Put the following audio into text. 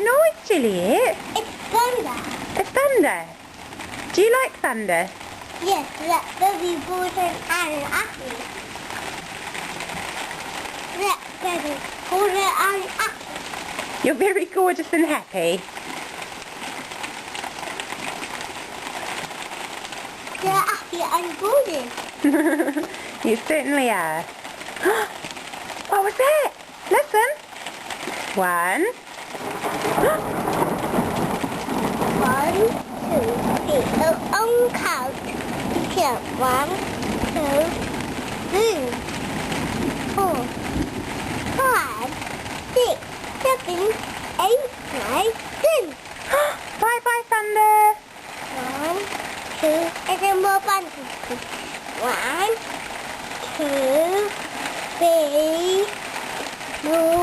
noise, Juliet? It's thunder. It's thunder. Do you like thunder? Yes, that's very important and happy. That's very important and happy. You're very gorgeous and happy. They're happy and gorgeous. You certainly are. What was that? Listen. 1. 1, 2, 3. On count. Here. 1, 2, 3, 4, 5, 6, 7, 8, 9, 10. Bye bye, thunder. 1, 2, and then more bunches. 1, 2, 3, 4,